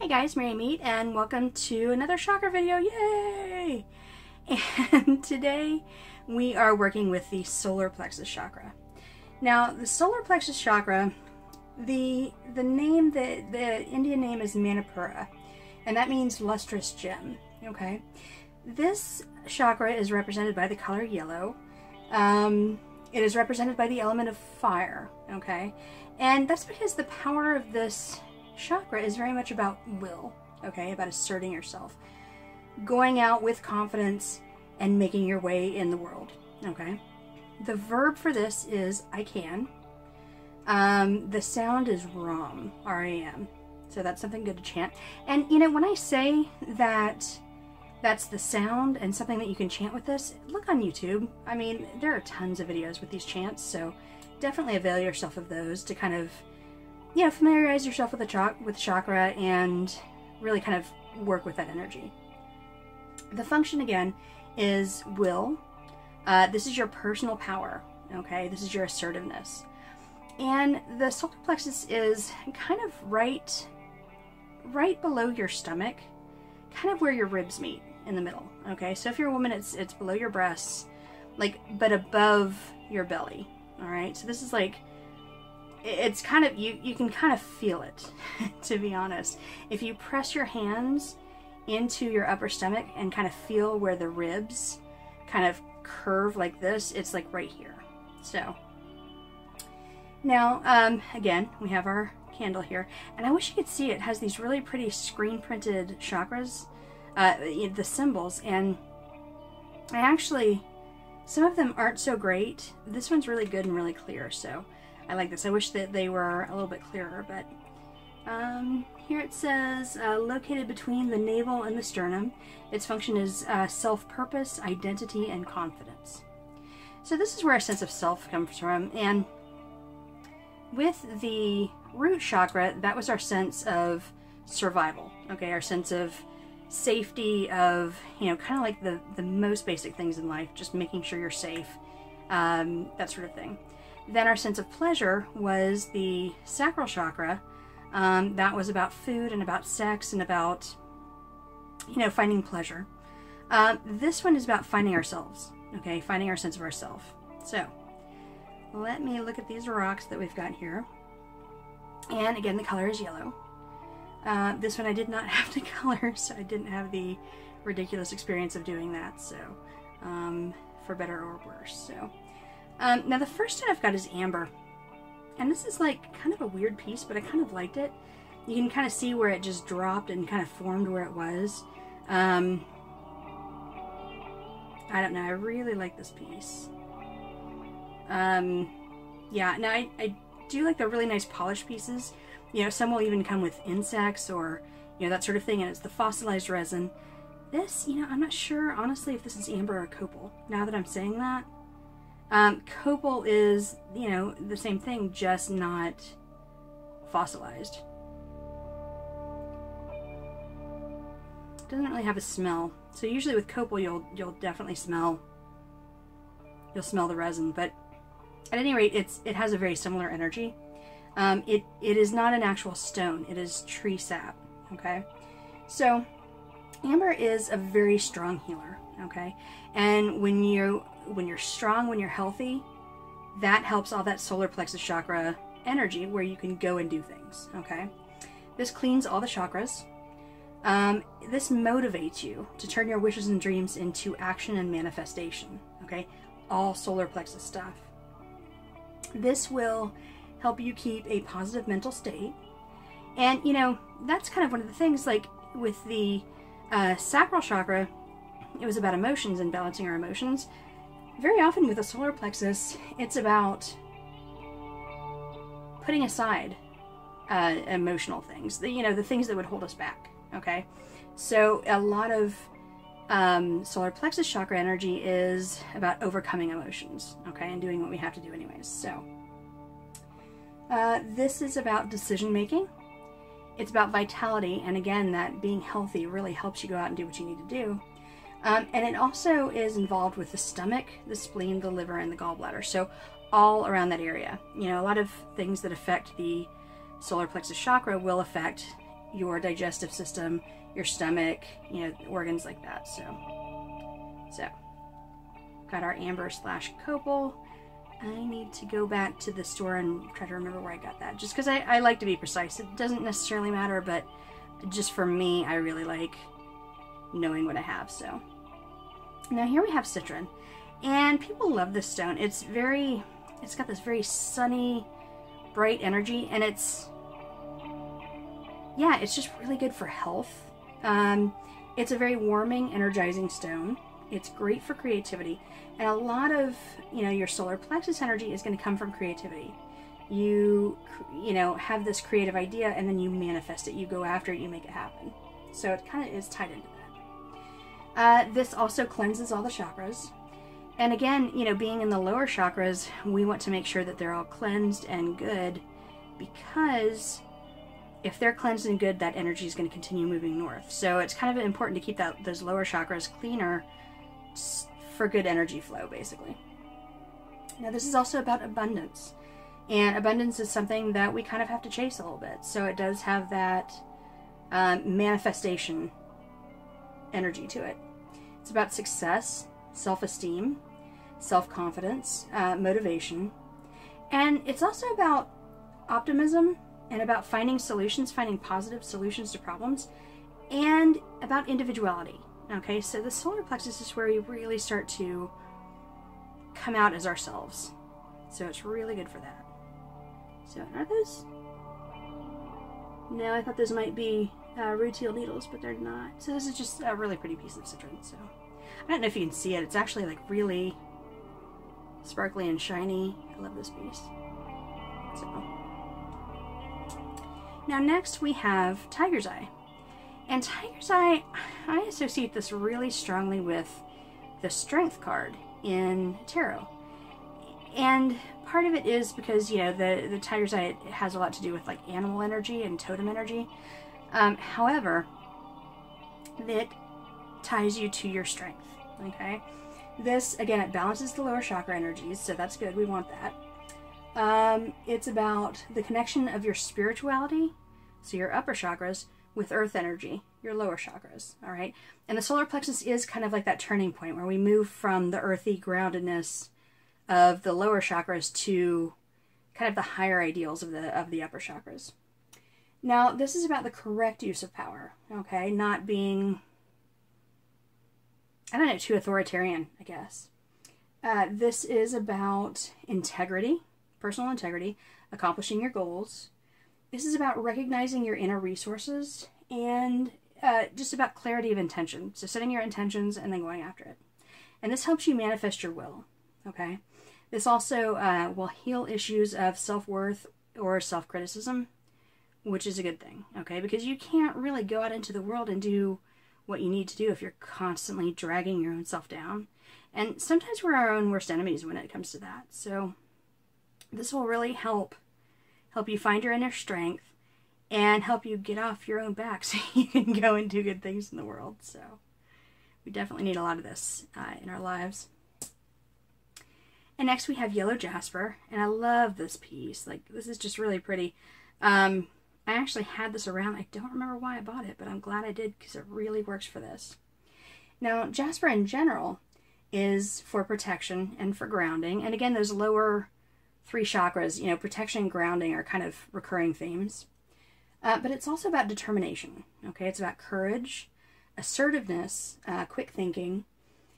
Hey guys, Mary Meet, and welcome to another chakra video. Yay! And today we are working with the solar plexus chakra. Now, the solar plexus chakra, the Indian name is Manipura, and that means lustrous gem. Okay, this chakra is represented by the color yellow. It is represented by the element of fire. Okay, and that's because the power of this chakra is very much about will, okay, about asserting yourself, going out with confidence and making your way in the world, okay. The verb for this is I can. The sound is Ram, R-A-M, so that's something good to chant. And you know, when I say that that's the sound and something that you can chant with this, look on YouTube. I mean, there are tons of videos with these chants, so definitely avail yourself of those to kind of, you know, familiarize yourself with the chakra and really kind of work with that energy. The function again is will. This is your personal power, okay? This is your assertiveness. And the solar plexus is kind of right below your stomach, kind of where your ribs meet in the middle, okay? So if you're a woman, it's below your breasts, like, but above your belly, all right? So this is like, it's kind of, you can kind of feel it, to be honest. If you press your hands into your upper stomach and kind of feel where the ribs kind of curve like this, it's like right here. So now, again, we have our candle here, and I wish you could see it. It has these really pretty screen printed chakras, the symbols, and I actually, some of them aren't so great. This one's really good and really clear, so I like this. I wish that they were a little bit clearer, but here it says, located between the navel and the sternum. Its function is self-purpose, identity, and confidence. So this is where our sense of self comes from, and with the root chakra, that was our sense of survival, okay, our sense of safety, of, you know, kind of like the most basic things in life, just making sure you're safe, that sort of thing. Then our sense of pleasure was the sacral chakra. That was about food and about sex and about, you know, finding pleasure. This one is about finding ourselves, okay, finding our sense of ourself. So let me look at these rocks that we've got here. And again, the color is yellow. This one I did not have to color, so I didn't have the ridiculous experience of doing that, so for better or worse. So now the first one I've got is amber, and this is like kind of a weird piece, but I kind of liked it. You can kind of see where it just dropped and kind of formed where it was. I don't know, I really like this piece. Yeah, now I do like the really nice polished pieces. You know, some will even come with insects or, you know, that sort of thing, and it's the fossilized resin. This, you know, I'm not sure honestly if this is amber or copal, now that I'm saying that. Copal is, you know, the same thing, just not fossilized. Doesn't really have a smell. So usually with copal, you'll definitely smell the resin, but at any rate, it has a very similar energy. It is not an actual stone. It is tree sap. Okay, so amber is a very strong healer. Okay, and when you're strong, when you're healthy, that helps all that solar plexus chakra energy where you can go and do things. Okay, this cleans all the chakras. This motivates you to turn your wishes and dreams into action and manifestation. Okay, all solar plexus stuff. This will help you keep a positive mental state, and you know, that's kind of one of the things, like with the sacral chakra, it was about emotions and balancing our emotions. Very often with the solar plexus, it's about putting aside emotional things, you know, the things that would hold us back. Okay, so a lot of solar plexus chakra energy is about overcoming emotions, okay, and doing what we have to do anyways. So this is about decision making. It's about vitality, and again, that being healthy really helps you go out and do what you need to do. And it also is involved with the stomach, the spleen, the liver, and the gallbladder. So all around that area. You know, a lot of things that affect the solar plexus chakra will affect your digestive system, your stomach, you know, organs like that. So got our amber / copal. I need to go back to the store and try to remember where I got that, just because I like to be precise. It doesn't necessarily matter, but just for me, I really like knowing what I have. So now here we have citron, and people love this stone. It's got this very sunny, bright energy, and it's just really good for health. It's a very warming, energizing stone. It's great for creativity, and a lot of, you know, your solar plexus energy is going to come from creativity. You know, have this creative idea, and then you manifest it. You go after it, you make it happen. So it kind of is tied into that. This also cleanses all the chakras. And again, you know, being in the lower chakras, we want to make sure that they're all cleansed and good, because if they're cleansed and good, that energy is going to continue moving north. So it's kind of important to keep those lower chakras cleaner for good energy flow, basically. Now, this is also about abundance. And abundance is something that we kind of have to chase a little bit. So it does have that manifestation energy to it. It's about success, self-esteem, self-confidence, motivation. And it's also about optimism and about finding solutions, finding positive solutions to problems, and about individuality. Okay, so the solar plexus is where we really start to come out as ourselves. So it's really good for that. So are those? No, I thought those might be rutile needles, but they're not. So this is just a really pretty piece of citron. So I don't know if you can see it. It's actually like really sparkly and shiny. I love this piece. So now next we have tiger's eye. And tiger's eye, I associate this really strongly with the strength card in tarot. And part of it is because, you know, the tiger's eye has a lot to do with like animal energy and totem energy. However, it ties you to your strength, okay? This, again, it balances the lower chakra energies, so that's good. We want that. It's about the connection of your spirituality, so your upper chakras, with earth energy, your lower chakras, all right? And the solar plexus is kind of like that turning point where we move from the earthy groundedness of the lower chakras to kind of the higher ideals of the upper chakras. Now, this is about the correct use of power, okay? Not being, I don't know, too authoritarian, I guess. This is about integrity, personal integrity, accomplishing your goals. This is about recognizing your inner resources and just about clarity of intention. So setting your intentions and then going after it. And this helps you manifest your will, okay? This also will heal issues of self-worth or self-criticism, which is a good thing, okay? Because you can't really go out into the world and do what you need to do if you're constantly dragging your own self down. And sometimes we're our own worst enemies when it comes to that. So this will really help you find your inner strength and help you get off your own back so you can go and do good things in the world. So we definitely need a lot of this in our lives. And next we have yellow jasper, and I love this piece. Like, this is just really pretty. I actually had this around. I don't remember why I bought it, but I'm glad I did because it really works for this. Now, jasper in general is for protection and for grounding. And again, those lower 3 chakras, you know, protection and grounding are kind of recurring themes. But it's also about determination, okay? It's about courage, assertiveness, quick thinking,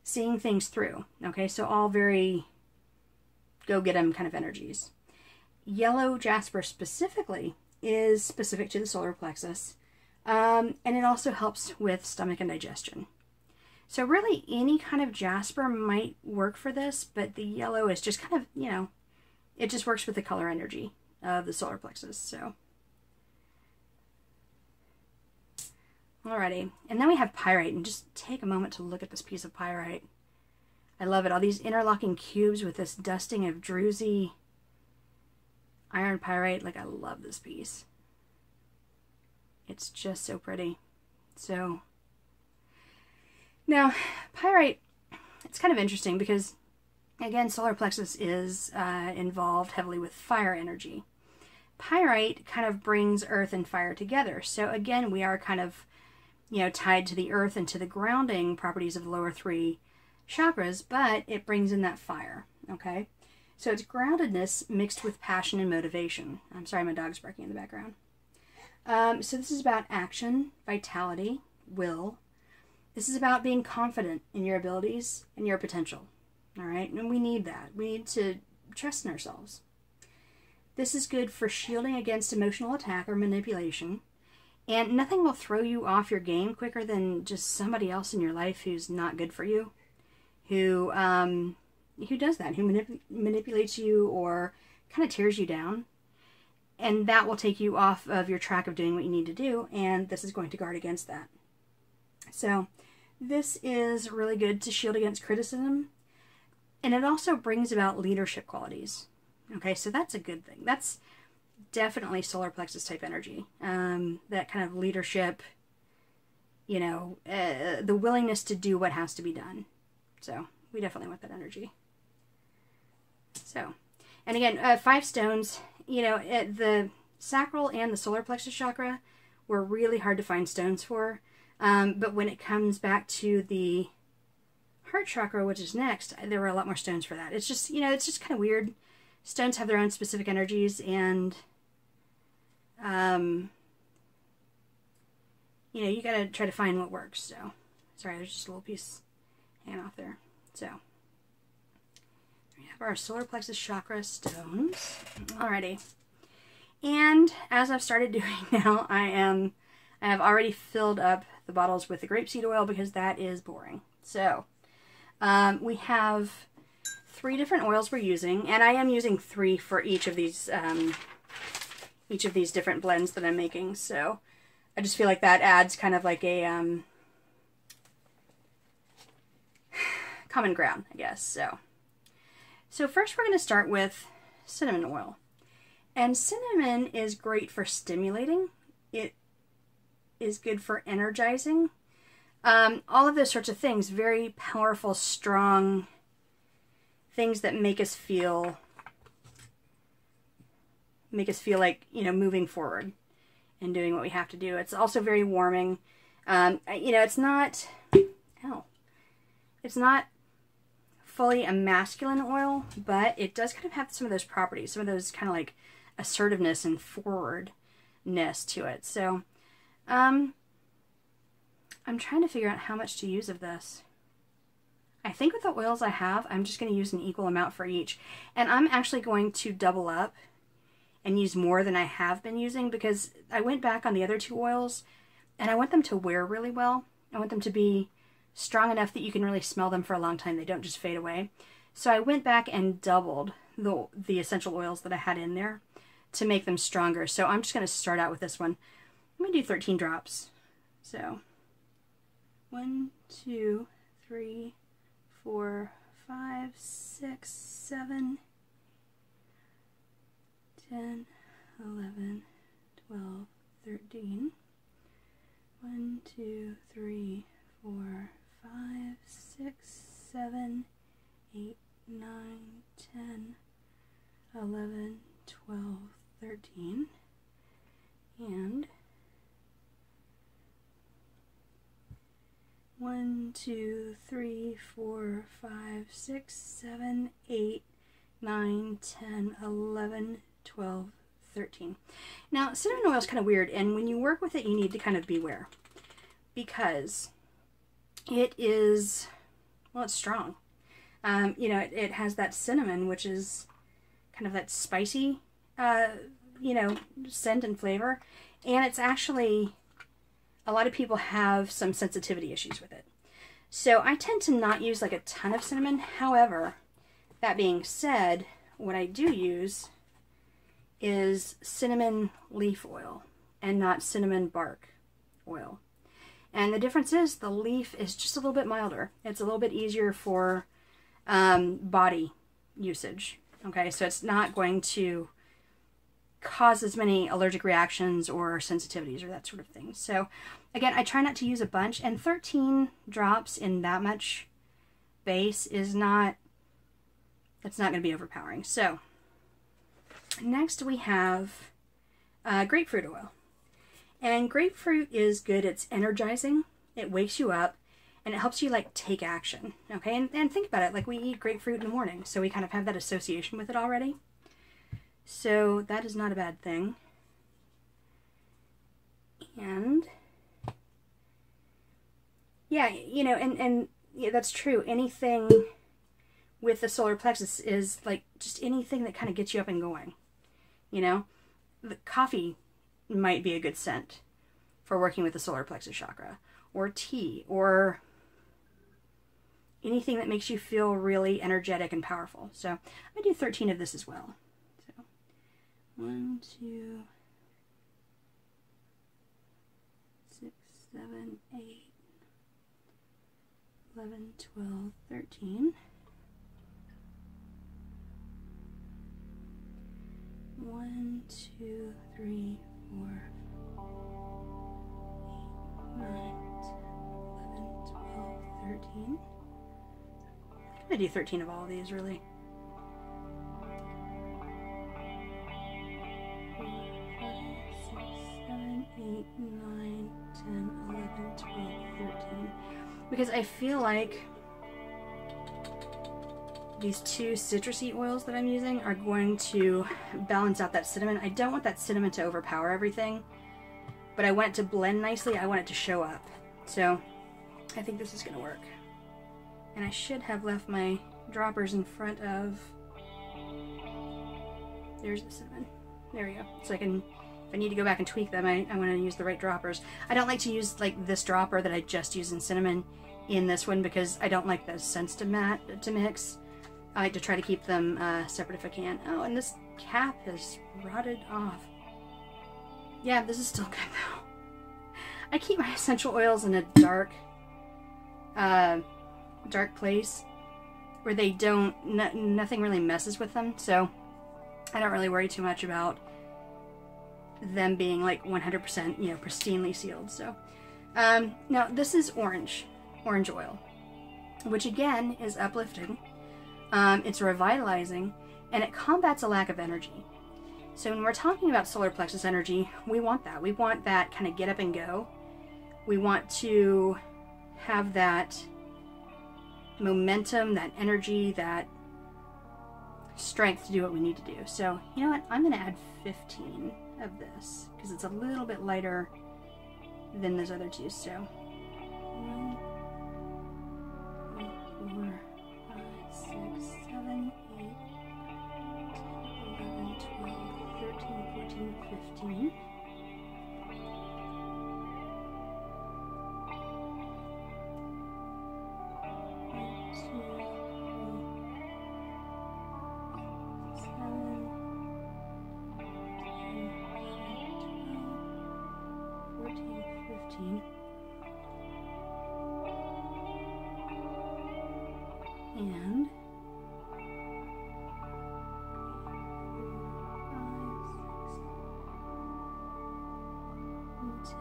seeing things through, okay? So all very go-get-em kind of energies. Yellow jasper specifically is specific to the solar plexus, and it also helps with stomach and digestion. So really any kind of jasper might work for this, but the yellow is just kind of, you know, it just works with the color energy of the solar plexus. So, alrighty, and then we have pyrite, and just take a moment to look at this piece of pyrite. I love it. All these interlocking cubes with this dusting of druzy iron pyrite. Like, I love this piece. It's just so pretty. So, now, pyrite, it's kind of interesting because, again, solar plexus is involved heavily with fire energy. Pyrite kind of brings earth and fire together. So again, we are kind of, you know, tied to the earth and to the grounding properties of the lower 3 chakras, but it brings in that fire, okay? So it's groundedness mixed with passion and motivation. I'm sorry, my dog's barking in the background. So this is about action, vitality, will. This is about being confident in your abilities and your potential, all right? And we need that. We need to trust in ourselves. This is good for shielding against emotional attack or manipulation. And nothing will throw you off your game quicker than just somebody else in your life who's not good for you, who does that, who manipulates you or kind of tears you down. And that will take you off of your track of doing what you need to do, and this is going to guard against that. So this is really good to shield against criticism, and it also brings about leadership qualities. Okay, so that's a good thing. That's definitely solar plexus type energy. That kind of leadership, you know, the willingness to do what has to be done. So we definitely want that energy. So, and again, 5 stones, you know, the sacral and the solar plexus chakra were really hard to find stones for. But when it comes back to the heart chakra, which is next, there were a lot more stones for that. It's just, you know, it's just kind of weird. Stones have their own specific energies, and, you know, you gotta try to find what works. So, sorry, there's just a little piece hanging off there. So, we have our solar plexus chakra stones. Alrighty. And as I've started doing now, I have already filled up the bottles with the grapeseed oil because that is boring. So, we have 3 different oils we're using, and I am using 3 for each of these different blends that I'm making. So I just feel like that adds kind of like a common ground, I guess. So first we're going to start with cinnamon oil, and cinnamon is great for stimulating. It is good for energizing. All of those sorts of things, very powerful, strong things that make us feel like, you know, moving forward and doing what we have to do. It's also very warming. You know, it's not fully a masculine oil, but it does kind of have some of those properties, some of those kind of like assertiveness and forwardness to it. So, I'm trying to figure out how much to use of this. I think with the oils I have, I'm just going to use an equal amount for each. And I'm actually going to double up and use more than I have been using, because I went back on the other 2 oils and I want them to wear really well. I want them to be strong enough that you can really smell them for a long time. They don't just fade away. So I went back and doubled the essential oils that I had in there to make them stronger. So I'm just going to start out with this one. I'm going to do 13 drops. So 1, 2, 3, 4, 5, 6, 7, 10, 11, 12, 13. 1, 2, 3, 4, 5, 6, 7, 8, 9, 10, 11, 12, 13. And 1, 2, 3, 4, 5, 6, 7, 8, 9, 10, 11, 12, 13. Now, cinnamon oil is kind of weird, and when you work with it, you need to kind of beware, because it is, well, it's strong. You know, it has that cinnamon, which is kind of that spicy, you know, scent and flavor, and it's actually, a lot of people have some sensitivity issues with it. So I tend to not use like a ton of cinnamon. However, that being said, what I do use is cinnamon leaf oil and not cinnamon bark oil. And the difference is the leaf is just a little bit milder. It's a little bit easier for body usage. Okay, so it's not going to cause as many allergic reactions or sensitivities or that sort of thing. So again, I try not to use a bunch, and 13 drops in that much base is not, it's not going to be overpowering. So next we have grapefruit oil. And grapefruit is good. It's energizing. It wakes you up. And it helps you like take action. Okay, and think about it. Like we eat grapefruit in the morning. So we kind of have that association with it already. So that is not a bad thing. And yeah, you know, and yeah, that's true. Anything with the solar plexus is like just anything that kind of gets you up and going. You know, the coffee might be a good scent for working with the solar plexus chakra, or tea, or anything that makes you feel really energetic and powerful. So I do 13 of this as well. So 1, 2, 6, 7, 8, 11, 12, 13. 1, 2, 3, 4, 8, 9, 10, 11, 12, 13. I'm going to do 13 of all of these, really. 4, 5, 6, 7, 8, 9, 10, 11, 12, 13. Because I feel like these two citrusy oils that I'm using are going to balance out that cinnamon. I don't want that cinnamon to overpower everything, but I want it to blend nicely. I want it to show up. So I think this is going to work. And I should have left my droppers in front of... There's the cinnamon. There we go. So I can, if I need to go back and tweak them, I want to use the right droppers. I don't like to use like this dropper that I just use in cinnamon in this one because I don't like those scents to mix. I like to try to keep them separate if I can. Oh, and this cap has rotted off. Yeah, this is still good though. I keep my essential oils in a dark place where they don't, nothing really messes with them, so I don't really worry too much about them being like 100%, you know, pristinely sealed. So now this is orange oil, which again is uplifting. It's revitalizing, and it combats a lack of energy. So when we're talking about solar plexus energy, we want that. We want that kind of get up and go. We want to have that momentum, that energy, that strength to do what we need to do. So, you know what? I'm going to add 15 of this because it's a little bit lighter than those other two. So, 1, 2, 4, 5, 6, 7, 8, 10, 11, 12, 13, 14, 15. And 10,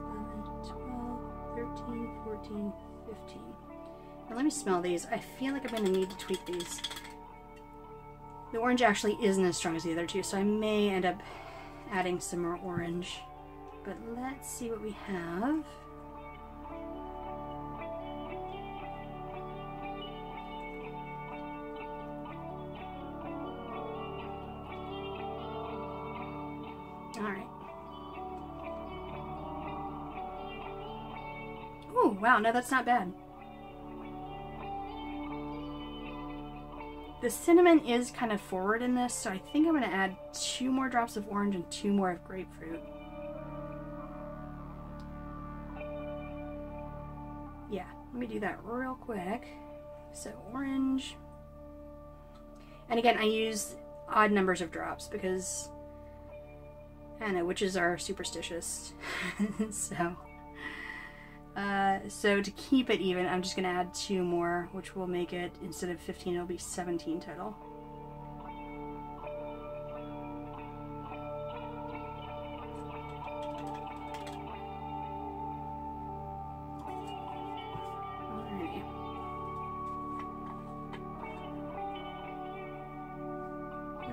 11, 12, 13, 14, 15. Now let me smell these. I feel like I'm going to need to tweak these. The orange actually isn't as strong as the other two, so I may end up adding some more orange. But let's see what we have. Alright. Oh, wow, no, that's not bad. The cinnamon is kind of forward in this, so I think I'm going to add 2 more drops of orange and 2 more of grapefruit. Yeah, let me do that real quick. So orange. And again, I use odd numbers of drops because, I don't know, witches are superstitious. So to keep it even, I'm just going to add 2 more, which will make it, instead of 15, it'll be 17 total. Alrighty.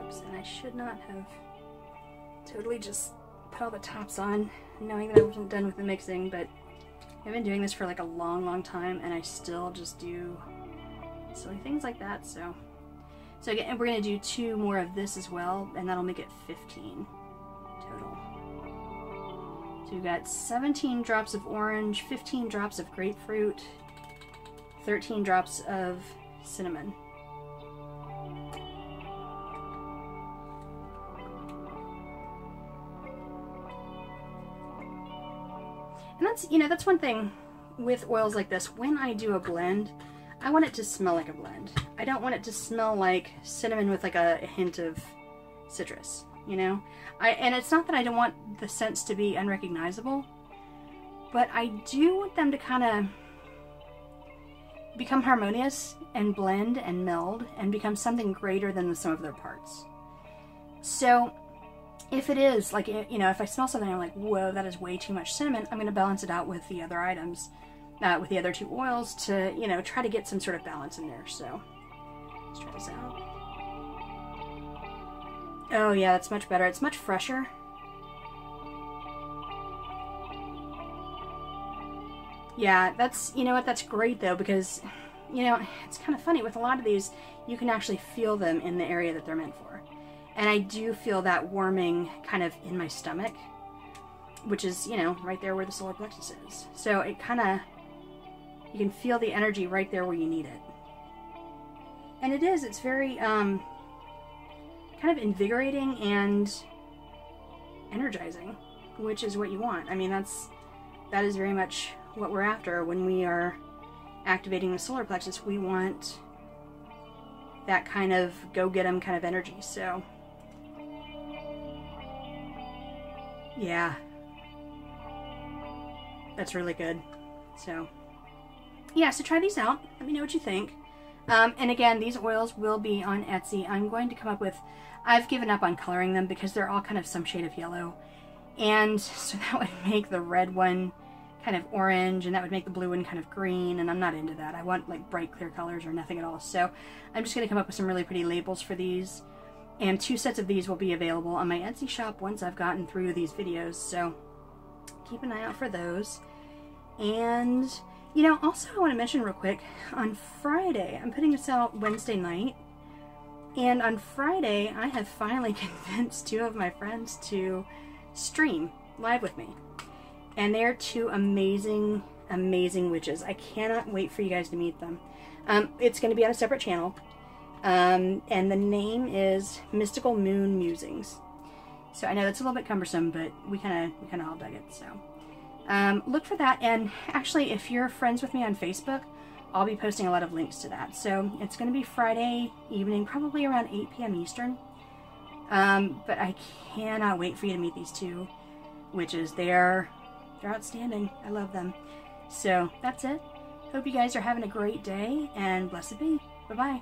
Oops, and I should not have totally just put all the tops on, knowing that I wasn't done with the mixing, but I've been doing this for like a long time, and I still just do silly things like that. So again, we're going to do 2 more of this as well, and that'll make it 15 total. So we've got 17 drops of orange, 15 drops of grapefruit, 13 drops of cinnamon. And that's, you know, that's one thing with oils like this. When I do a blend, I want it to smell like a blend. I don't want it to smell like cinnamon with like a hint of citrus, you know? And it's not that I don't want the scents to be unrecognizable, but I do want them to kind of become harmonious and blend and meld and become something greater than the sum of their parts. So if it is, like, you know, if I smell something I'm like, whoa, that is way too much cinnamon, I'm going to balance it out with the other items, with the other 2 oils to, you know, try to get some sort of balance in there. So let's try this out. Oh yeah, that's much better. It's much fresher. Yeah, that's, you know what, that's great though, because, you know, it's kind of funny, with a lot of these, you can actually feel them in the area that they're meant for. And I do feel that warming kind of in my stomach, which is, you know, right there where the solar plexus is. So it kind of, you can feel the energy right there where you need it. And it is, it's very, kind of invigorating and energizing, which is what you want. I mean, that is very much what we're after when we are activating the solar plexus. We want that kind of go-get-em kind of energy. So yeah, that's really good. So yeah, so try these out. Let me know what you think. And again, these oils will be on Etsy. I'm going to come up with, I've given up on coloring them because they're all kind of some shade of yellow. And so that would make the red one kind of orange, and that would make the blue one kind of green, and I'm not into that. I want like bright clear colors or nothing at all. So I'm just going to come up with some really pretty labels for these. And 2 sets of these will be available on my Etsy shop once I've gotten through these videos. So keep an eye out for those. And, you know, also I want to mention real quick, on Friday, I'm putting this out Wednesday night. And on Friday, I have finally convinced 2 of my friends to stream live with me. And they're 2 amazing, amazing witches. I cannot wait for you guys to meet them. It's going to be on a separate channel. And the name is Mystical Moon Musings. So I know that's a little bit cumbersome, but we kind of all dug it. So look for that. And actually, if you're friends with me on Facebook, I'll be posting a lot of links to that. So it's going to be Friday evening, probably around 8 p.m. Eastern. But I cannot wait for you to meet these 2 witches. They're outstanding. I love them. So that's it. Hope you guys are having a great day, and blessed be. Bye-bye.